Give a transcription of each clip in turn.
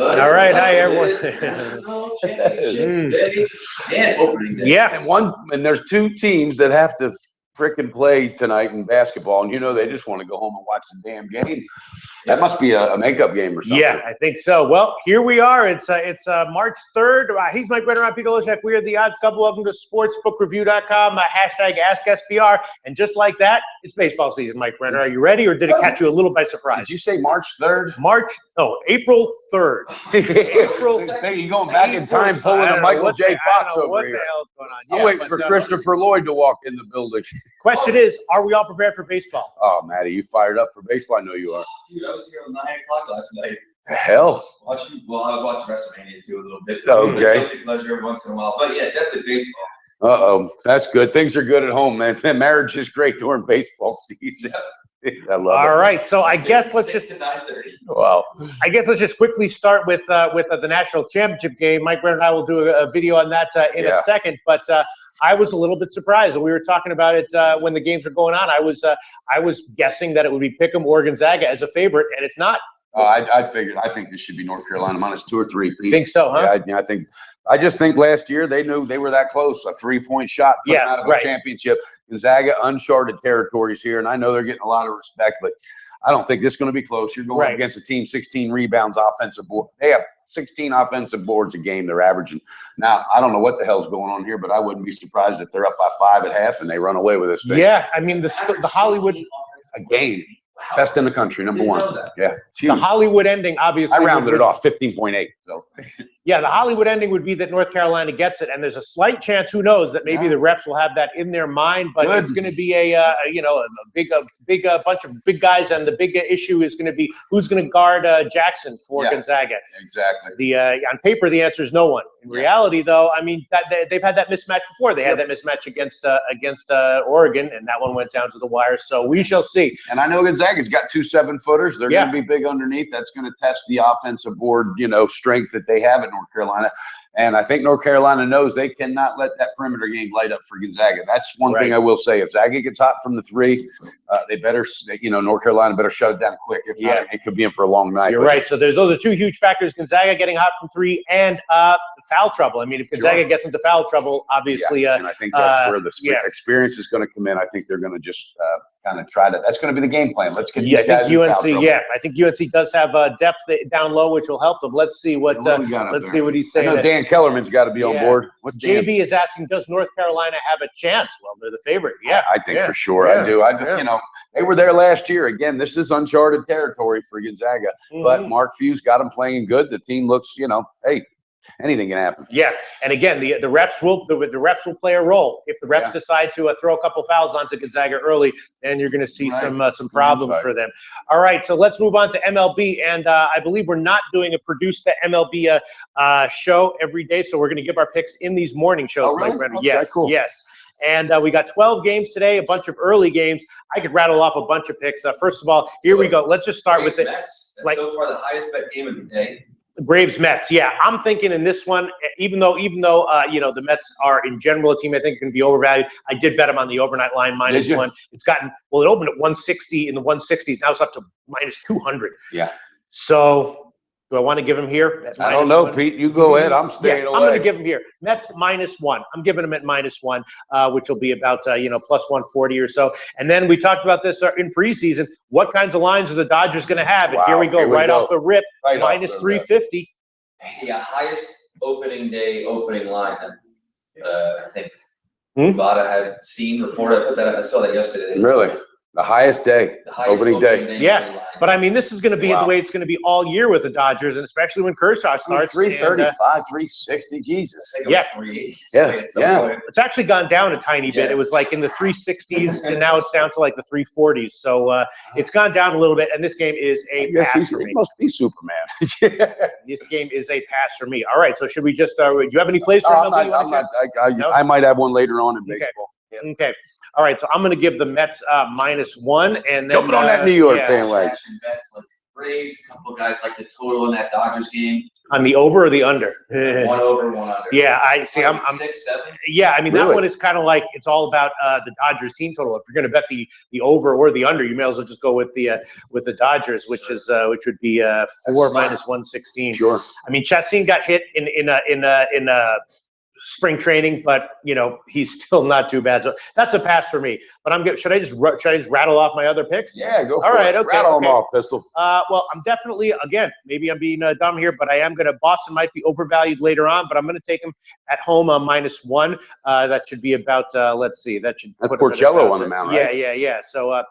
everybody. All right, hi everyone. And opening day. Yeah, and there's two teams that have to frickin' play tonight in basketball, and they just want to go home and watch the damn game. That must be a makeup game or something. Yeah, I think so. Well, here we are. It's March 3rd. He's Mike Brenner. I'm Peter Olszak. We are the Odds Couple. Welcome to SportsbookReview.com. Hashtag AskSBR. And just like that, it's baseball season, Mike Brenner. Are you ready, or did it catch you a little by surprise? Did you say March 3rd? April 3rd. April. You going back in time, pulling a Michael J. Fox over here. What the hell's going on? I'm waiting for Christopher Lloyd to walk in the building. Question is, are we all prepared for baseball? Oh, Matty, you fired up for baseball? I know you are. Dude, I was here at 9 o'clock last night. Hell. I was watching WrestleMania too a little bit. Okay. Guilty pleasure every once in a while. But yeah, definitely baseball. Uh-oh. That's good. Things are good at home, man. Marriage is great during baseball season. I love it. All right, so I guess let's 6 just to 9:30. Wow. I guess let's just quickly start with the national championship game. Mike Brenner and I will do a video on that in a second, but I was a little bit surprised when we were talking about it when the games were going on. I was guessing that it would be Pick'em or Gonzaga as a favorite, and it's not. Oh, I think this should be North Carolina minus 2 or 3. You think so, huh? Yeah, I just think last year they knew they were that close. A 3-point shot put them out of a championship. Gonzaga, uncharted territories here, and I know they're getting a lot of respect, but I don't think this is going to be close. You're going against a team, 16 rebounds, offensive board. They have 16 offensive boards a game they're averaging. Now, I don't know what the hell's going on here, but I wouldn't be surprised if they're up by 5 at half and they run away with this thing. Yeah, I mean, the Hollywood – a game. Best in the country, number one. Yeah. The Hollywood ending, obviously. I rounded it off, 15.8. So. Yeah, the Hollywood ending would be that North Carolina gets it, and there's a slight chance, who knows, that maybe the refs will have that in their mind. But it's going to be a big bunch of big guys, and the big issue is going to be who's going to guard Jackson for Gonzaga. Exactly. On paper, the answer is no one. In reality, though, I mean, they've had that mismatch before. They had that mismatch against Oregon, and that one went down to the wire. So we shall see. And I know Gonzaga's got 2 7-footers. They're going to be big underneath. That's going to test the offensive board, strength that they have at North Carolina. And I think North Carolina knows they cannot let that perimeter game light up for Gonzaga. That's one thing I will say. If Zaga gets hot from the 3, they better, North Carolina better shut it down quick. If not, it could be in for a long night. You're right. So those are 2 huge factors: Gonzaga getting hot from 3 and foul trouble. I mean, if Gonzaga gets into foul trouble, obviously. And I think that's where the experience is going to come in. I think they're going to just kind of try to. That's going to be the game plan. Let's get these guys in foul trouble. I think UNC does have depth down low, which will help them. Let's see what see what he's saying. I know Dan Kellerman's got to be on board. What's Dan? JB is asking, does North Carolina have a chance? Well, they're the favorite. Yeah, I think for sure. I do. They were there last year. Again, this is uncharted territory for Gonzaga. But Mark Few's got them playing good. The team looks, hey, anything can happen. Yeah, and again, the refs will play a role. If the refs decide to throw a couple fouls onto Gonzaga early, then you're going to see some problems for them. All right, so let's move on to MLB, and I believe we're not doing a produced MLB show every day, so we're going to give our picks in these morning shows. Oh, really? Okay, yes. And we got 12 games today, a bunch of early games. I could rattle off a bunch of picks. First of all, here we go. Let's just start with it. That's so far the highest bet game of the day. Braves Mets. Yeah, I'm thinking in this one, even though the Mets are in general a team I think can be overvalued. I did bet them on the overnight line -1. It's gotten it opened at 160 in the 160s. Now it's up to -200. Yeah. So do I want to give him here? I don't know, Pete. You go ahead. I'm staying away. I'm going to give him here. Mets -1. I'm giving him at -1, which will be about plus 140 or so. And then we talked about this in preseason. What kinds of lines are the Dodgers going to have? And here we go, right off the rip, -350. The highest opening line. I think Vada had seen reported. I saw that yesterday. Really? The highest day, opening day. Yeah, but I mean, this is going to be the way it's going to be all year with the Dodgers, and especially when Kershaw starts. 335, 360, Jesus. Yeah. 380. It's actually gone down a tiny bit. It was like in the 360s, and now it's down to like the 340s. So it's gone down a little bit, and this game is a pass for me. He must be Superman. This game is a pass for me. All right, so should we just do you have any plays for MLB? I might have one later on in baseball. Okay. All right, so I'm going to give the Mets -1, and then jumping on that New York bandwagon. Bets like Braves, a couple of guys like the total in that Dodgers game. On the over or the under? One over, one under. Yeah, I see. I'm 6, 7. Yeah, I mean Really? that one is kind of like it's all about the Dodgers team total. If you're going to bet the over or the under, you may as well just go with the Dodgers, which would be 4 minus 116. Sure. I mean, Chastain got hit in spring training, but he's still not too bad. So that's a pass for me. But I'm good. Should I just rattle off my other picks? Yeah, go for it. All right, okay. Rattle them off, Pistol. Well, I'm definitely, again, maybe I'm being dumb here, but I am going to. Boston might be overvalued later on, but I'm going to take them at home on -1. That should be about. Let's see. That's Porcello on the mound, right? Yeah. So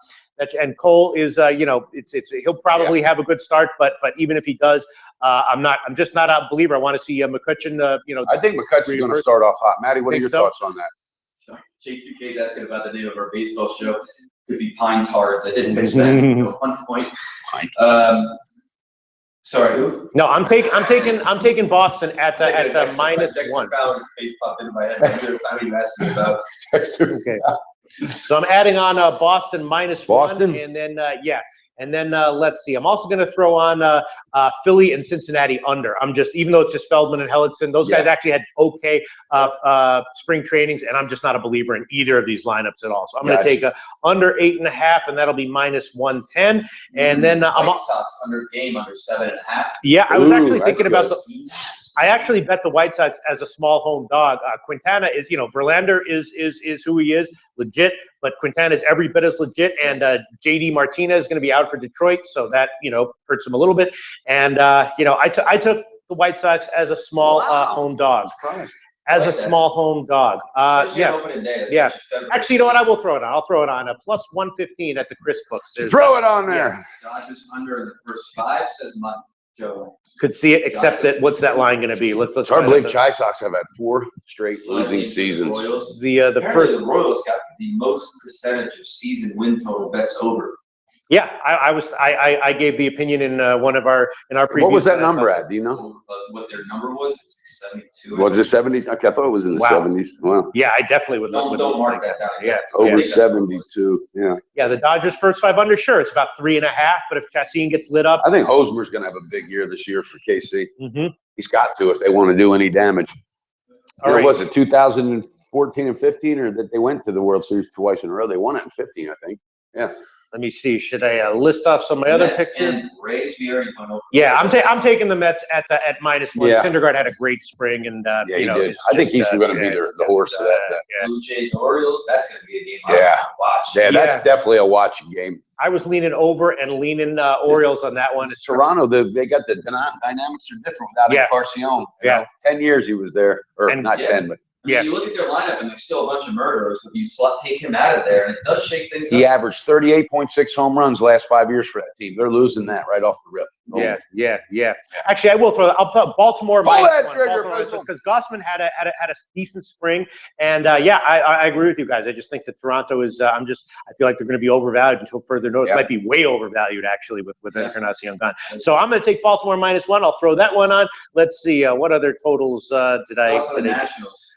and Cole is, he'll probably have a good start, but even if he does, I'm just not a believer. I want to see McCutchen. I think McCutchen's going to start off hot. Matty, what are your thoughts on that? So J2K is asking about the name of our baseball show. Could be Pine Tards. I did pitch that at one point. Sorry, who? No, I'm taking Boston at -1. Face popped into my head. I don't even ask me about. Okay. So I'm adding on Boston -1, and then and then let's see. I'm also going to throw on Philly and Cincinnati under. Even though it's just Feldman and Hellickson, those guys actually had okay spring trainings, and I'm just not a believer in either of these lineups at all. So I'm going to take under 8.5, and that'll be -110. And then White Sox under 7.5. Yeah, I was actually thinking about I actually bet the White Sox as a small home dog. Quintana is, Verlander is who he is, legit, but Quintana is every bit as legit. And JD Martinez is going to be out for Detroit, so that hurts him a little bit. And I took the White Sox as a small home dog. As a small home dog. Opening day, yeah. Actually, you know what? I will throw it on. I'll throw it on. A +115 at the Chris Cooks. Throw it on there. Dodgers under in the first 5, says Joe. Could see it, except that what's that line going to be? Let's. I believe Chi Sox have had 4 straight losing seasons. The Royals got the most percentage of season win total bets over. Yeah, I gave the opinion in one of our previews. What was that number at? Do you know? What their number was? It's 72. Was it 70? Okay, I thought it was in the 70s. Wow. Yeah, I definitely would. Don't mark that down. Yeah, over 72. Yeah. Yeah, the Dodgers' first 5 under, sure, it's about 3.5. But if Chastain gets lit up, I think Hosmer's going to have a big year this year for KC. Mm-hmm. He's got to if they want to do any damage. Was it 2014 and 15, or that they went to the World Series twice in a row? They won it in 15, I think. Yeah. Let me see. Should I list off some of my other picks here? And Rays, we already went over. Yeah, I'm taking the Mets at -1. Yeah. Syndergaard had a great spring, and he did. I think he's going to be the horse of that. Blue Jays, Orioles. That's going to be a game. Yeah, watch. Yeah, that's definitely a watching game. I was leaning over and leaning Orioles on that one. Toronto, they got the dynamics are different without Encarnacion. 10 years he was there, or not 10, but. Yeah. You look at their lineup, and there's still a bunch of murderers, but you take him out of there, and it does shake things up. He averaged 38.6 home runs last 5 years for that team. They're losing that right off the rip. Yeah. Actually, I will throw that. I'll put Baltimore because Gossman had a decent spring, and I agree with you guys. I just think that Toronto is. I feel like they're going to be overvalued until further notice. Might be way overvalued actually with Encarnacion gone. So I'm going to take Baltimore -1. I'll throw that one on. Let's see what other totals did I? The Nationals.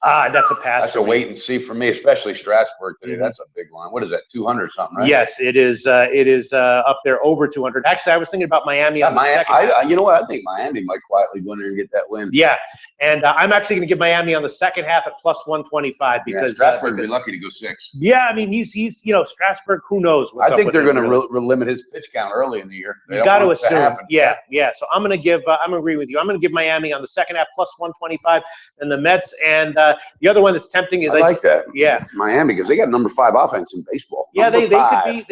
That's a pass. That's a wait and see for me, especially Strasburg today. That's a big line. What is that? 200 something, right? Yes, it is. It is up there over 200. Actually, I was thinking about Miami on the second. You know what? I think Miami might quietly go in there and get that win. Yeah, and I'm actually going to give Miami on the second half at +125 because Strasburg would be lucky to go 6. Yeah, I mean he's Strasburg. Who knows? I think they're going to limit his pitch count early in the year. You got to assume. Yeah. So I'm going to give. I'm going to agree with you. I'm going to give Miami on the second half +125, and the Mets and the other one that's tempting is I like that. Yeah, Miami, because they got number 5 offense in baseball. Yeah, they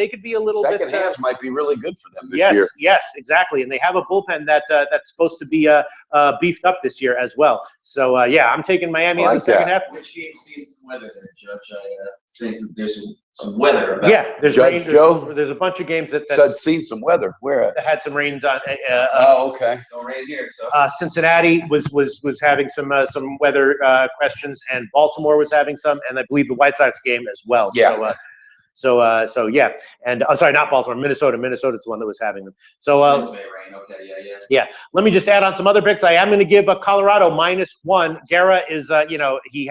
could be a little bit. Second halves might be really good for them this year. Yes, exactly, and they have a bullpen that's supposed to be beefed up this year as well. So I'm taking Miami on the second half. Which game's seen some weather there, Judge? There's some weather about. Yeah, there's Judge rain. Joe. There's a bunch of games that seen some weather. Where that had some rains on. Okay. Don't rain here. So Cincinnati was having some weather questions, and Baltimore was having some, and I believe the White Sox game as well. Yeah. So yeah, and sorry, not Baltimore, Minnesota. Minnesota's the one that was having them. So rain. Okay, yeah. Let me just add on some other picks. I am going to give Colorado -1. Guerra is, he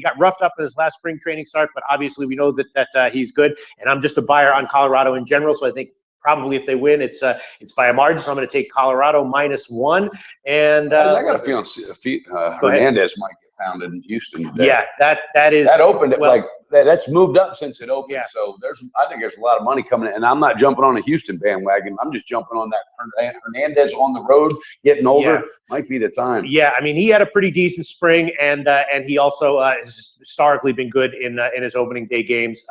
got roughed up in his last spring training start, but obviously we know that he's good, and I'm just a buyer on Colorado in general. So I think probably if they win, it's by a margin. So I'm going to take Colorado -1. And I got a feeling Hernandez might get pounded in Houston today. Yeah, that opened it like that's moved up since it opened. Yeah. So I think there's a lot of money coming in, and I'm not jumping on a Houston bandwagon. I'm just jumping on that Hernandez on the road, getting over. Yeah. Might be the time. Yeah, I mean, he had a pretty decent spring, and he also has historically been good in his opening day games.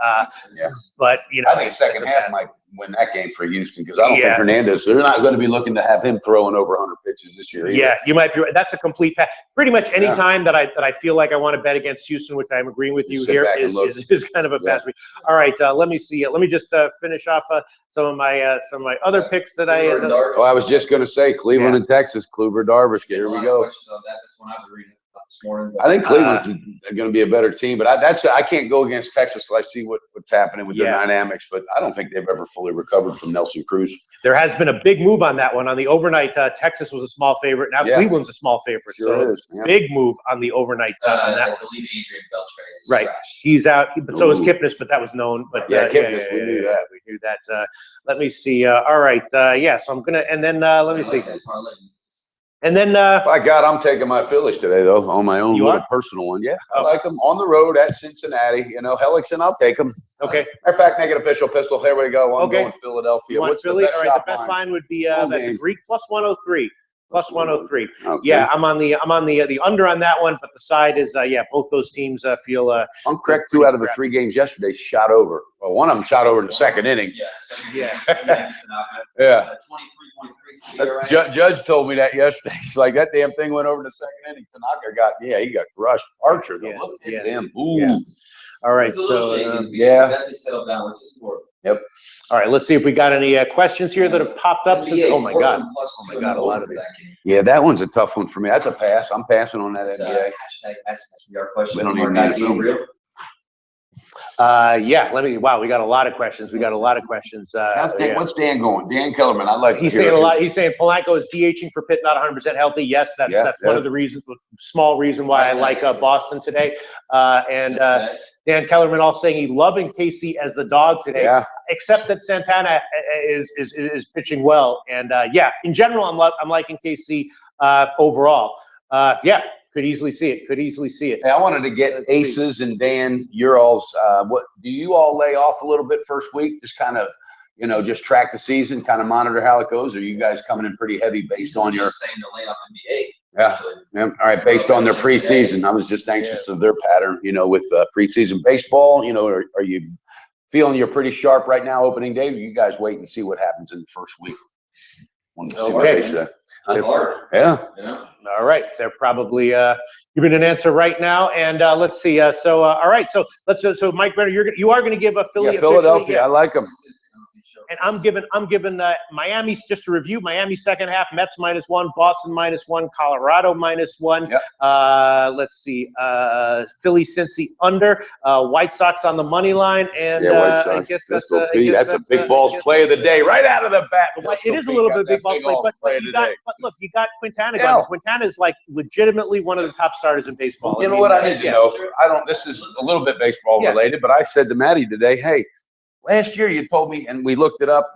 But I think second half might win that game for Houston, because I don't think Hernandez. They're not going to be looking to have him throwing over 100 pitches this year either. Yeah, you might be right. That's a complete pass. Pretty much any time that I feel like I want to bet against Houston, which I'm agreeing with you here, is kind of a pass. All right, let me see. Let me just finish off some of my other picks that I was just going to say Cleveland and Texas, Kluber, Darvish. Here we go. That's one I've been reading about this morning. I think Cleveland's going to be a better team, but I can't go against Texas till I see what's happening with their dynamics. But I don't think they've ever fully recovered from Nelson Cruz. There has been a big move on that one. On the overnight, Texas was a small favorite. Now Cleveland's a small favorite. Sure is. Big move on the overnight on that I one. believe Adrian Beltre is right. He's out. But so is Kipnis, but that was known. But Kipnis, we knew that. We knew that. Let me see. All right. So I'm gonna, and then let me see. And then, by God, I'm taking my Phillies today, though, on my own little personal one. Yeah, I like them on the road at Cincinnati. Hellickson, I'll take them. Okay. Matter of fact, make it official pistol. Here we go. I'm going Philadelphia. You want What's Philly? the best All right, the best line would be at the Greek +103. +103. Okay. Yeah, I'm on the under on that one, but the side is both those teams feel. I'm correct. 2 out of the 3 games yesterday shot over. Well, one of them shot over in the second inning. Yeah. 23.3. Judge told me that yesterday. He's like, that damn thing went over in the second inning. Tanaka he got crushed. Archer, look at him. Ooh. Yeah. All right, so yeah. Settled down, which is important. Yep. All right, let's see if we got any questions here that have popped up. Oh my God, a lot of these. Yeah, that one's a tough one for me. That's a pass. I'm passing on that NBA. Hashtag SSBR question. We don't even need to real. Wow, we got a lot of questions. What's Dan going? Dan Kellerman, I like. He's saying a lot. He's saying Polanco is DHing for Pitt, not 100% healthy. Yes, that's one of the reasons. Small reason why I like Boston today. Dan Kellerman also saying he's loving KC as the dog today. Yeah. Except that Santana is pitching well, and in general, I'm liking KC overall. Could easily see it. Hey, I wanted to get Aces and Dan, your all's. What do you all lay off a little bit first week? Just kind of, just track the season, kind of monitor how it goes. Or are you guys coming in pretty heavy based on your? Saying to lay off NBA. Yeah. All right. Based on their preseason, I was just anxious of their pattern. With preseason baseball, are you feeling you're pretty sharp right now, opening day? Or you guys wait and see what happens in the first week? Want to see what they say. Yeah. All right. They're probably giving an answer right now. And let's see. All right. So Mike Brenner, you are going to give a Philly. Philadelphia. I like them. And I'm giving Miami, just to review, Miami second half, Mets -1, Boston -1, Colorado -1. Yep. Let's see, Philly, Cincy under, White Sox on the money line, and White Sox. I guess that's a big balls play of the day, right out of the bat. It is a little bit big balls play, but look, you got Quintana going. Quintana is like legitimately one of the top starters in baseball. You know what I need to know? This is a little bit baseball related, but I said to Maddie today, hey. Last year, you told me, and we looked it up,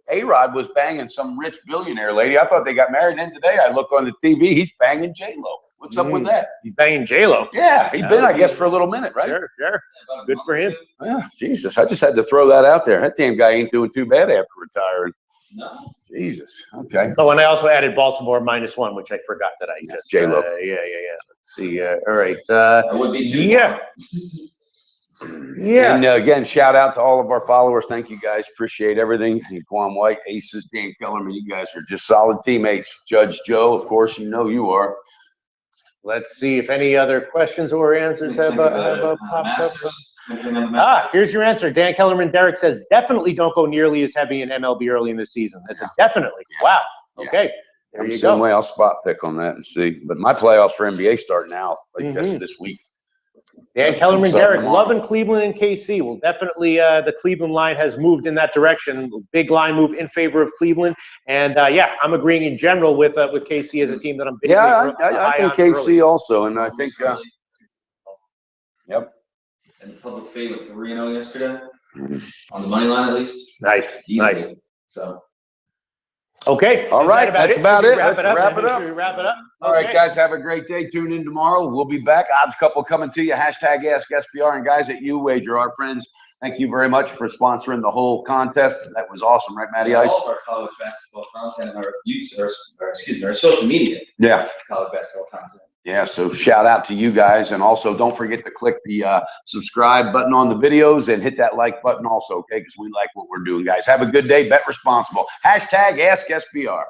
A-Rod was banging some rich billionaire lady. I thought they got married. And today, I look on the TV, he's banging J-Lo. What's up with that? He's banging J-Lo. Yeah, he's been, I guess, for a little minute, right? Sure. Good for him. Yeah, Jesus, I just had to throw that out there. That damn guy ain't doing too bad after retiring. No. Jesus. Okay. Oh, and I also added Baltimore -1, which I forgot that I just. J-Lo. Let's see. All right. That would be too. Yeah. And again, shout out to all of our followers. Thank you guys. Appreciate everything. Guam White, Aces, Dan Kellerman. You guys are just solid teammates. Judge Joe, of course, you are. Let's see if any other questions or answers have popped up. Here's your answer. Dan Kellerman, Derek says, definitely don't go nearly as heavy in MLB early in the season. That's a definitely. Wow. Okay. There you go. Same way, I'll spot pick on that and see. But my playoffs for NBA start now, this week. Dan Kellerman, Derek, loving Cleveland and KC. Well, definitely the Cleveland line has moved in that direction. Big line move in favor of Cleveland. And, I'm agreeing in general with KC as a team that I'm big. I think KC also. And I think, yep. And public favorite 3-0 yesterday on the money line, at least. Nice. So. Okay. All right. That's about it. Let's wrap it up. Wrap it up. All right, guys, have a great day. Tune in tomorrow. We'll be back. Odds Couple coming to you. Hashtag AskSBR. And guys at UWager, our friends, thank you very much for sponsoring the whole contest. That was awesome, right, Matty Ice? All of our college basketball content, our social media. Yeah. College basketball content. Yeah, so shout out to you guys. And also don't forget to click the subscribe button on the videos and hit that like button also, okay? Because we like what we're doing, guys. Have a good day. Bet responsible. Hashtag AskSBR.